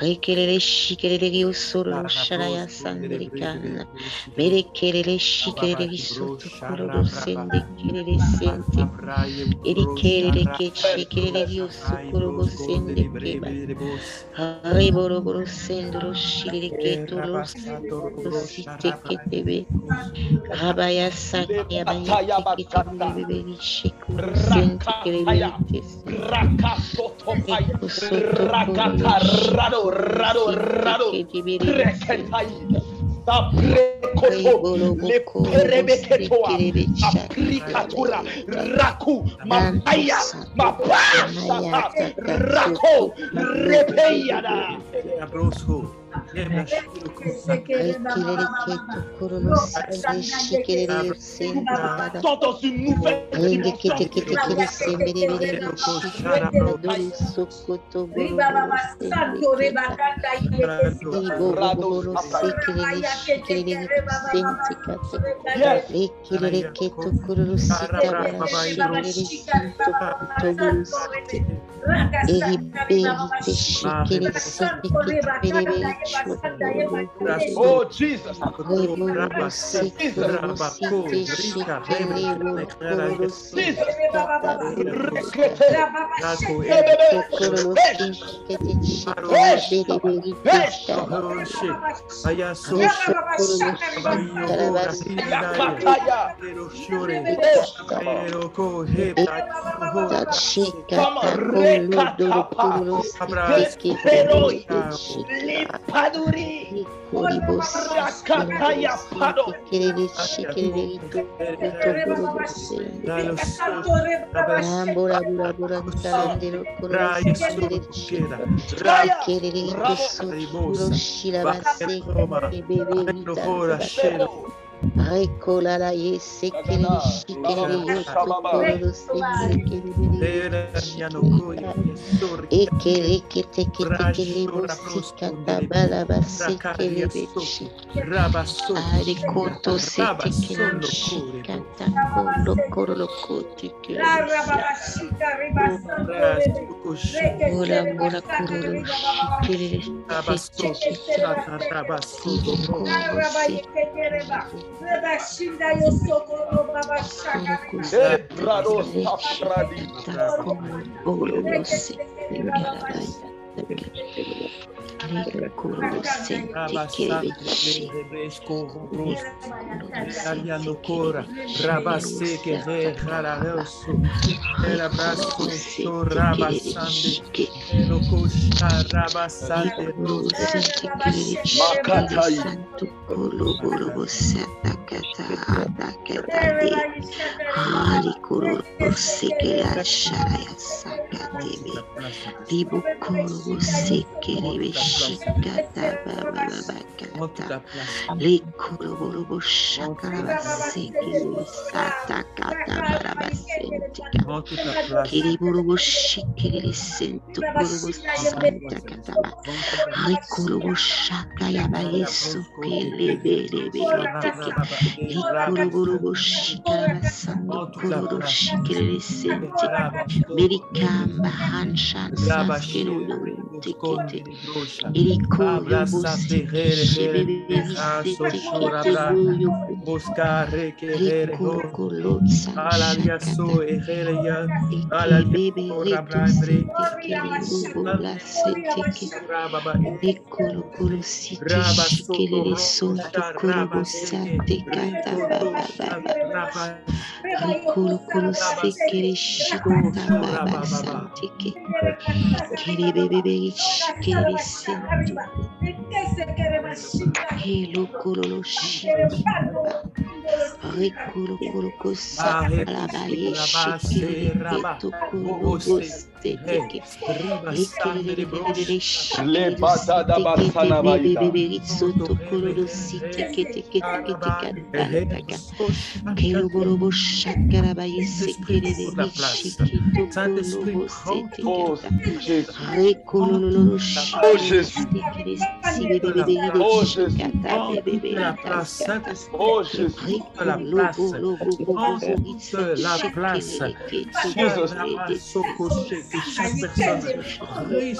rekerere shikerere usoro sharaya sandere kana mere kerere shikerere soto koro sende kerere sente eri kerere ke shikerere usoro sende keba reboro boro sendro shirere ke toro site ketebe rabaya sakya baya ketebe shikuru sente kerere Rakasotopai, rakata, rado, reketai, sabrekoto, leperebeketoa, aprikatura, raku, mapaya, mapasata, rako, repeyada. Tant dans une nouvelle dimension. Oh Jesus. Recola la yese kere shikere ekere kete kere musika tabala basekere bechi ari koto sete kere shikata kolo kote kere ora mora koro shikere Rebashinda yo socorro baba shaka.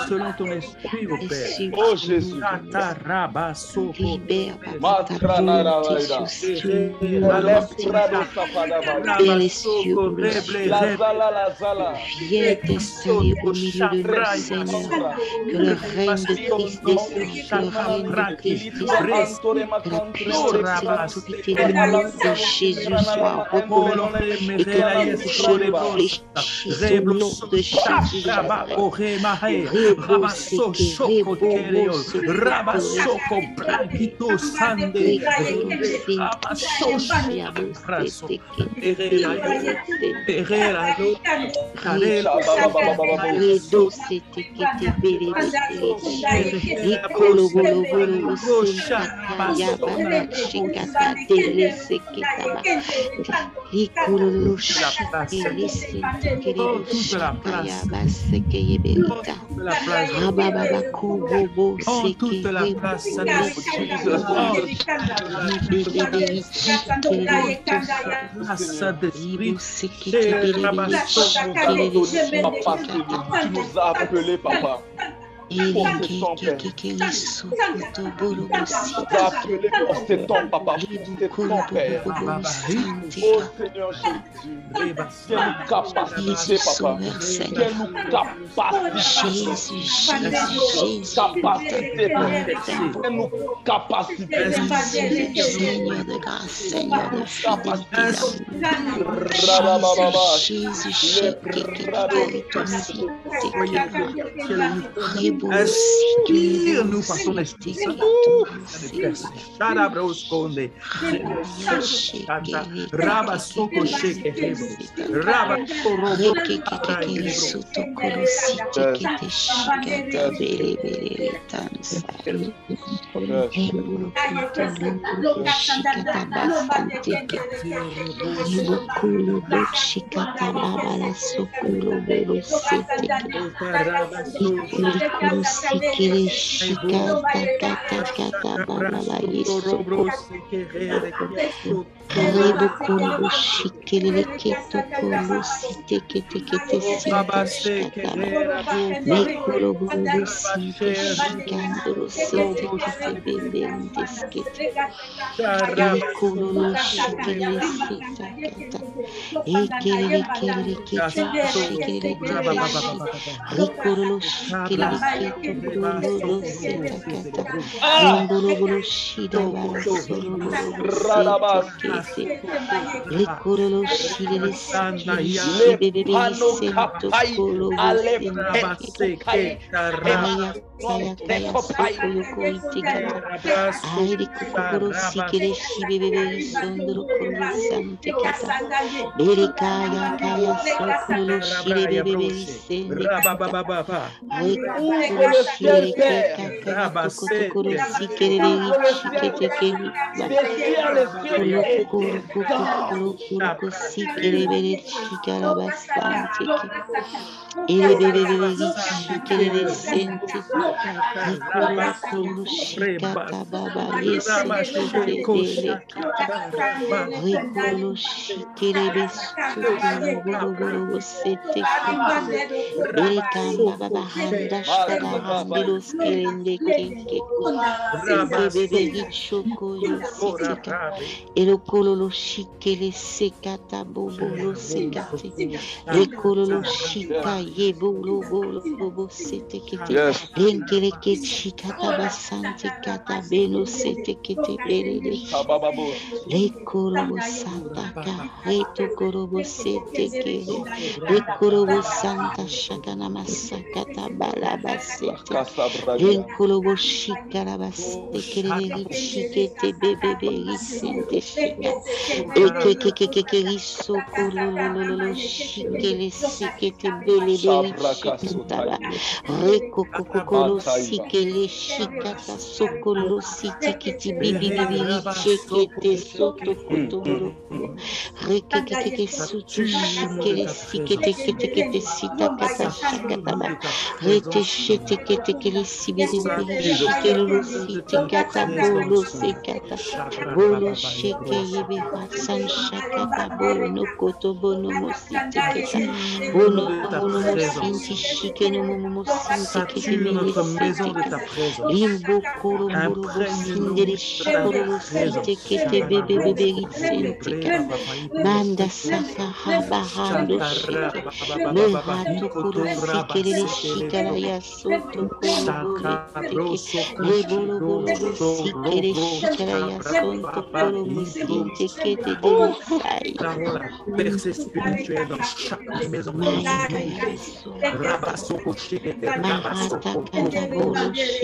Selon ton esprit, au Père. Oh Jésus. Viens t'installer au milieu de nous, Seigneur. Que le règne de Christ descende, que le règne de Christ descende, que la puissance et l'autorité du nom de Jésus soit reconnue et que tout genou fléchisse au nom de Jésus. Raba Ore Mahe, Rabaso Shoko Kereol, Rabasoko Brankito Sande, Rabaso Shiraso, Erela, Karela, Redo sete kete bere bere ikolo bolo bolo senta ya bana shikata dele seketa ba ikolo lo shikele senta kere shika ya ba seke yebelita aba baba kubo bo seke rebo bebe shikele Tu nous as appelés, papa. Pour ce temps, Père. Tu nous as appelés pour ce temps, papa. Pour ce temps, Père. Oh Seigneur Jésus, quelle capacité, papa. Quelle capacité. Seigneur de grâce, Seigneur de fidélité. Inspire-nous par ton esprit. Sikiri shika kata baba yesu rebo kolo shikiri keto kolo site kete sita shikata me kolo bolo site shikandro site kete bebe ndeskete ele kolo lo shikiri sita kata ekele kete shikiri rikolo lo shikiri Bolo seta kata bolo bolo shida bala solo bolo seta lekoro lo shide siki bebe sento kolo kaya soko yoko itikata airi kokoro sikere shibe bebe sondro kolo sante kata bere kaya soko lo shide bebe sende Handilos kerende keke bebe gichoko yositika elokolo lo shikele sekata bobo lo sekate lekolo lo shika yebolo bobo setekete lenkele ke shikata basante kata beno setekete berede lekolo lo sataka reto korobo setekele lekolo lo santa shakana masakata balaba Enkolobo shikarabas ekereri shikete bebebe risente shika ekekekeke riso kololololo shikele sikete belebe shikutaba reko kokokolo sikele shikata sokolo sitikiti bibibibi shikete soto kotoro rekekeke sutu shikele sikete kete sitakata shakataba rete shete kete sibiri shikelo sitikata bolo sekata bolo sheke yebe hatsan shakata bolo no koto bono mositiketa bono mosinti shikeno mosintikete mele limbo koro boro sindere shikoro sitikete bebe ritsentika manda saka haba hando shike me hatu koro sikere shikara yasi Percée spirituelle dans chaque maison.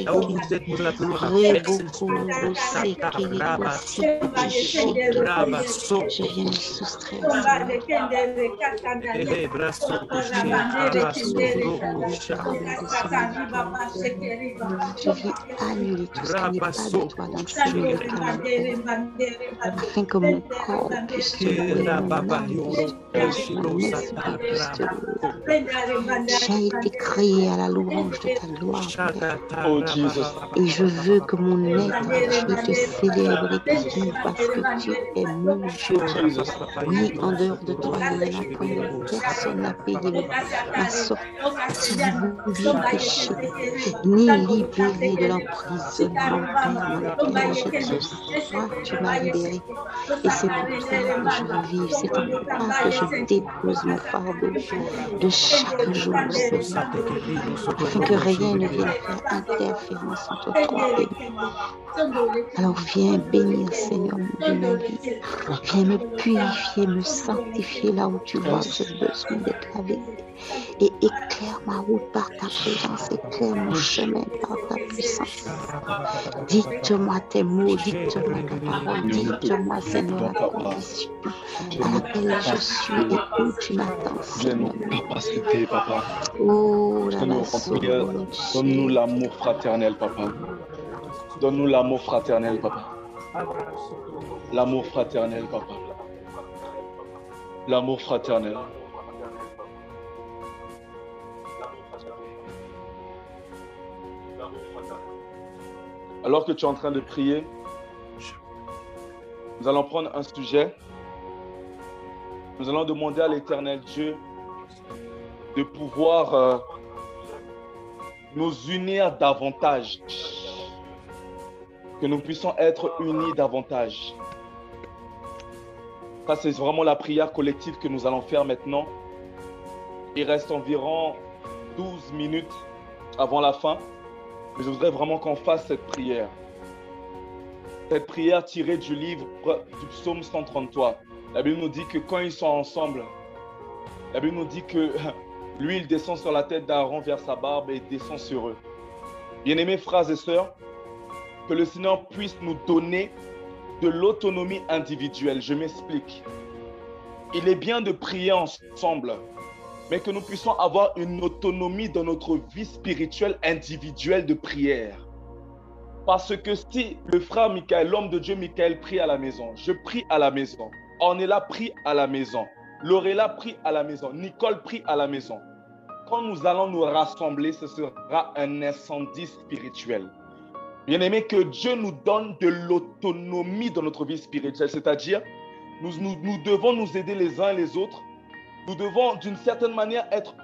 Là où vous êtes, nous appelons à percer le Je viens me soustraire. Je viens annuler tout ce qui n'est pas de toi dans ce monde, afin que mon corps puisse te louer, mon âme puisse te louer, mon esprit puisse te louer. J'ai été créé à la louange de ta gloire. Oh Jesus. Et je veux que mon être entier te célèbre et t'aime parce que tu es mon Dieu. Oui, en dehors de toi, il n'y en a point de personne à payer ma sortie du péché, ni libéré de l'emprisonnement. Père, je tu m'as libéré. Et c'est pour ça que je veux vivre. C'est pour ça que je dépose mon fardeau de chaque jour, Seigneur, afin que rien ne vienne faire interférence entre toi et moi. Alors viens bénir, Seigneur, ma vie. Viens me purifier, me sanctifier là où tu vois que j'ai besoin d'être lavé. Et éclaire ma route par ta présence, éclaire mon chemin par ta puissance. Dicte-moi tes mots, dicte-moi ta parole, dicte-moi, Seigneur, la condition à laquelle je suis et où tu m'attends, Seigneur. Papa. Oh, donne-nous l'amour fraternel, Papa. Donne-nous l'amour fraternel, Papa. L'amour fraternel, Papa. L'amour fraternel. Alors que tu es en train de prier, nous allons prendre un sujet. Nous allons demander à l'Éternel Dieu de pouvoir nous unir davantage. Que nous puissions être unis davantage. Ça, c'est vraiment la prière collective que nous allons faire maintenant. Il reste environ 12 minutes avant la fin. Mais je voudrais vraiment qu'on fasse cette prière. Cette prière tirée du livre du psaume 133. La Bible nous dit que quand ils sont ensemble, la Bible nous dit que l'huile descend sur la tête d'Aaron vers sa barbe et descend sur eux. Bien-aimés frères et sœurs, que le Seigneur puisse nous donner de l'autonomie individuelle. Je m'explique. Il est bien de prier ensemble, mais que nous puissions avoir une autonomie dans notre vie spirituelle individuelle de prière. Parce que si le frère Michael, l'homme de Dieu Michael prie à la maison, je prie à la maison, Ornella prie à la maison, Lorella prie à la maison, Nicole prie à la maison. Quand nous allons nous rassembler, ce sera un incendie spirituel. Bien-aimé, que Dieu nous donne de l'autonomie dans notre vie spirituelle, c'est-à-dire nous devons nous aider les uns et les autres. Nous devons d'une certaine manière être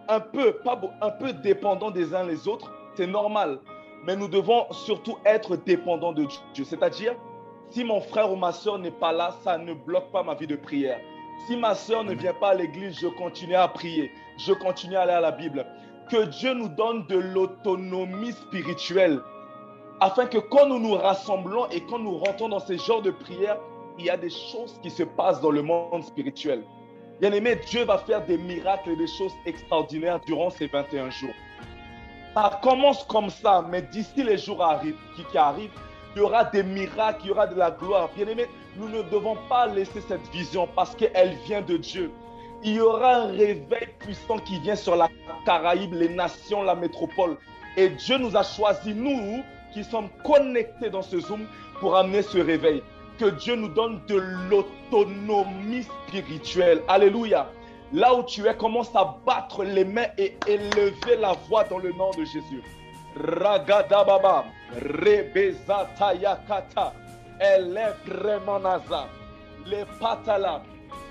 un peu dépendants des uns les autres, c'est normal. Mais nous devons surtout être dépendants de Dieu. C'est-à-dire, si mon frère ou ma soeur n'est pas là, ça ne bloque pas ma vie de prière. Si ma soeur ne vient pas à l'église, je continue à prier. Je continue à aller à la Bible. Que Dieu nous donne de l'autonomie spirituelle. Afin que quand nous nous rassemblons et quand nous rentrons dans ces genres de prières, il y a des choses qui se passent dans le monde spirituel. Bien-aimé, Dieu va faire des miracles et des choses extraordinaires durant ces 21 jours. Ça commence comme ça, mais d'ici les jours qui arrivent, il y aura des miracles, il y aura de la gloire. Bien-aimé, nous ne devons pas laisser cette vision parce qu'elle vient de Dieu. Il y aura un réveil puissant qui vient sur la Caraïbe, les nations, la métropole. Et Dieu nous a choisis, nous, qui sommes connectés dans ce Zoom, pour amener ce réveil. Que Dieu nous donne de l'autonomie spirituelle. Alléluia. Là où tu es, commence à battre les mains et élever la voix dans le nom de Jésus. Ragadababa, Rebezatayakata, Elebremanaza, les patala.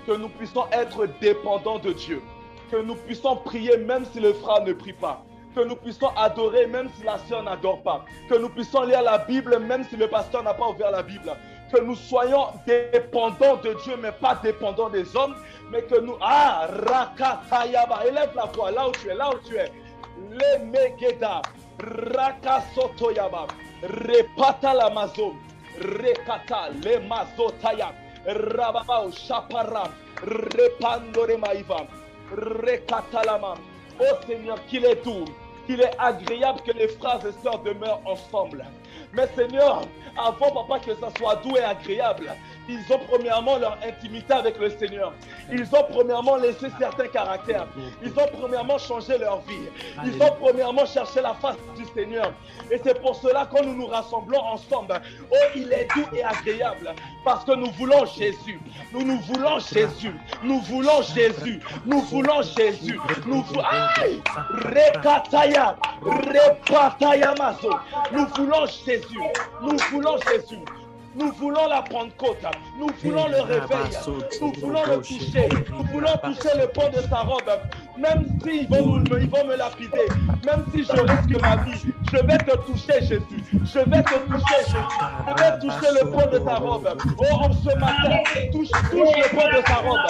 Que nous puissions être dépendants de Dieu. Que nous puissions prier même si le frère ne prie pas. Que nous puissions adorer même si la sœur n'adore pas. Que nous puissions lire la Bible même si le pasteur n'a pas ouvert la Bible. Que nous soyons dépendants de Dieu, mais pas dépendants des hommes. Mais que nous... Ah, Rakatayaba, élève la voix là où tu es, là où tu es. le megeda, rakasotoyaba, repata la mazom, rekata le mazotaya, rababa chapara, repandore maiva, rekata la main. Oh Seigneur, qu'il est doux, qu'il est agréable que les frères et sœurs demeurent ensemble. Mais Seigneur, avant papa que ça soit doux et agréable, ils ont premièrement leur intimité avec le Seigneur. Ils ont premièrement laissé certains caractères. Ils ont premièrement changé leur vie. Ils ont premièrement cherché la face du Seigneur. Et c'est pour cela que nous nous rassemblons ensemble. Oh, il est doux et agréable parce que nous voulons Jésus. Nous voulons Jésus. Nous voulons Jésus. Nous voulons Jésus. Nous voulons... Aïe! Rekataya! Repataya mazo. Nous voulons Jésus. Nous voulons Jésus. Nous voulons la Pentecôte, nous voulons le réveil, nous voulons le toucher, nous voulons toucher le pont de sa robe, même s'ils vont me lapider, même si je risque ma vie, je vais te toucher Jésus, je vais te toucher Jésus, je vais toucher le pont de sa robe. Oh, en ce matin, touche le pont de sa robe,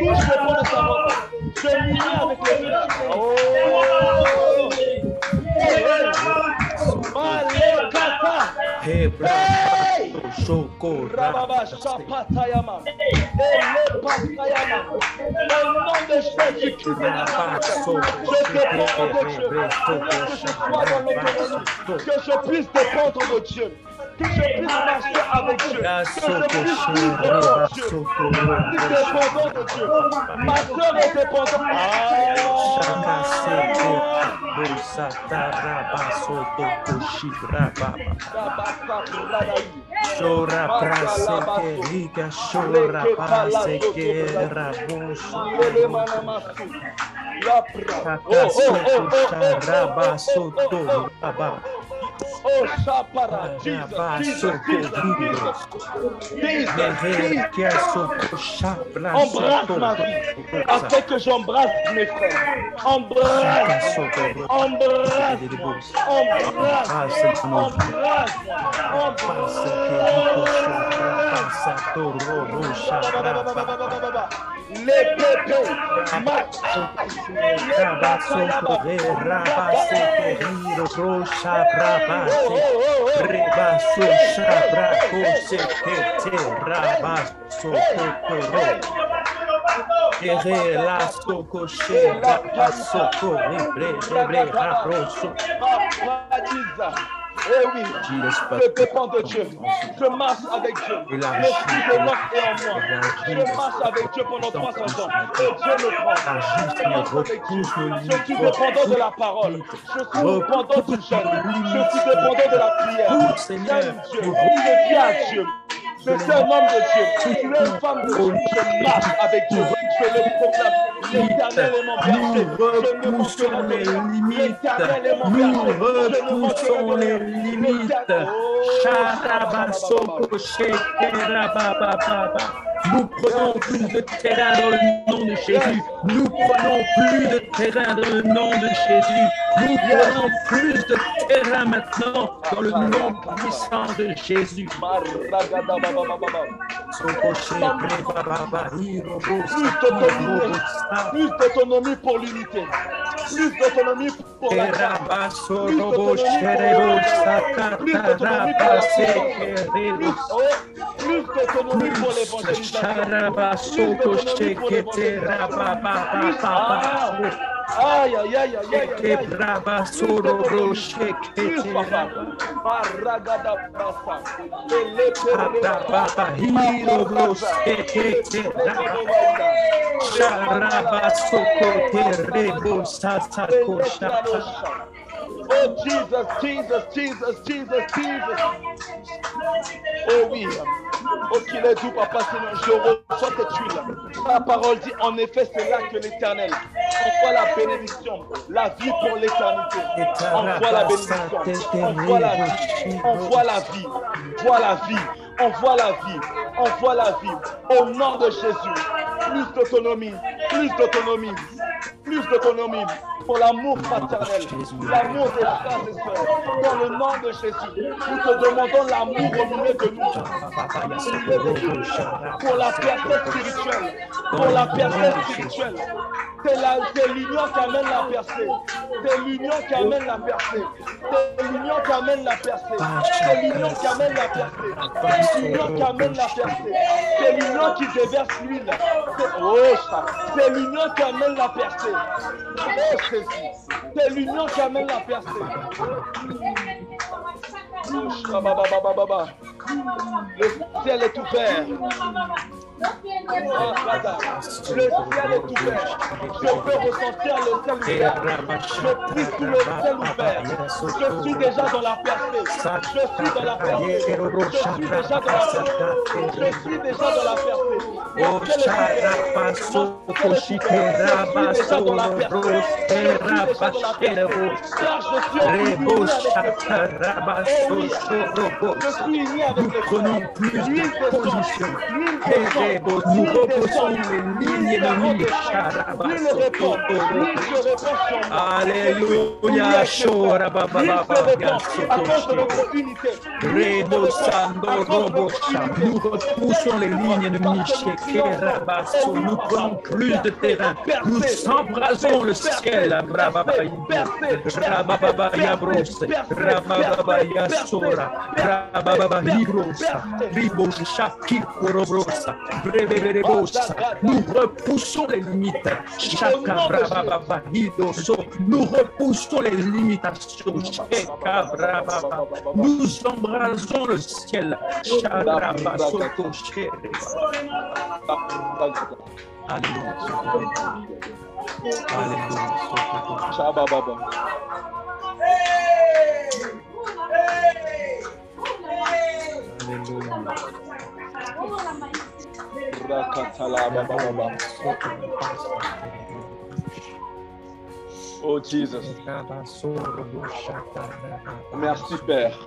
touche le pont de sa robe, je m'unis avec les frères. Oh, Malekata. Hey! Rababa Shapatayama. Au nom de Jésus-Christ, je dépends de Dieu. Que je puisse dépendre de Dieu. Que je puisse marcher avec Dieu. Que je puisse vivre pour Dieu. Dépendant de Dieu. Ma soeur est dépendante. Shora praseke riga shora paseke rabosha Oh, Shapara, Jesus. Embrasse ma vie, afin que j'embrasse mes frères. Embrasse. Les pépés, eh oui, je dépends de Dieu. Je marche avec Dieu. L'esprit de l'homme est en moi. Je marche avec Dieu pendant 300 ans. Et Dieu me prend. Je suis dépendant de la parole. Je suis dépendant du jeûne. Je suis dépendant de la prière. J'aime Dieu. Je vis à Dieu. Je suis un homme de Dieu. Je suis une femme de Dieu. Je marche avec Dieu. Je le proclame. L'Éternel est mon berger. Je ne repoussons les limites. Nous repoussons les limites. Nous prenons plus de terrain dans le nom de Jésus. Nous prenons plus de terrain dans le nom de Jésus. Nous prenons plus de terrain maintenant dans le nom puissant de Jésus. Plus d'autonomie pour l'unité. Plus d'autonomie pour la plus d'autonomie pour l'évangélisation. Aïe, aïe, aïe, aïe, aïe, oh Jesus. Oh oui. Oh qu'il est doux, papa Seigneur, je reçois cette huile. Ta parole dit, en effet, c'est là que l'Éternel envoie la bénédiction, la vie pour l'éternité. Envoie la bénédiction, envoie la vie, envoie la vie, envoie la vie. Au nom de Jésus, plus d'autonomie pour l'amour fraternel, l'amour des frères et sœurs. Dans le nom de Jésus, nous te demandons l'amour au milieu de nous. Pour la pierre spirituelle, C'est l'union qui amène la percée. C'est l'union qui amène la percée. C'est l'union qui amène la percée. C'est l'union qui amène la percée. C'est l'union qui amène la percée. C'est l'union qui déverse l'huile. C'est l'union qui amène la percée. C'est l'union qui amène la percée. Le ciel est ouvert. Le ciel est ouvert. Je peux ressentir le ciel ouvert. Je prie sous le ciel ouvert. Je suis déjà dans la percée. Je suis dans la percée. Je suis déjà dans la percée. Je suis déjà dans la percée. Le ciel est ouvert. Je suis déjà dans la percée. Nous prenons plus de position. Nous repoussons les lignes ennemies. Alléluia. Nous repoussons les lignes ennemies. Nous prenons plus de terrain. Nous embrasons le ciel. Nous repoussons les limites. Nous repoussons les limitations. Nous embrasons le ciel. Oh Jesus. Merci Père.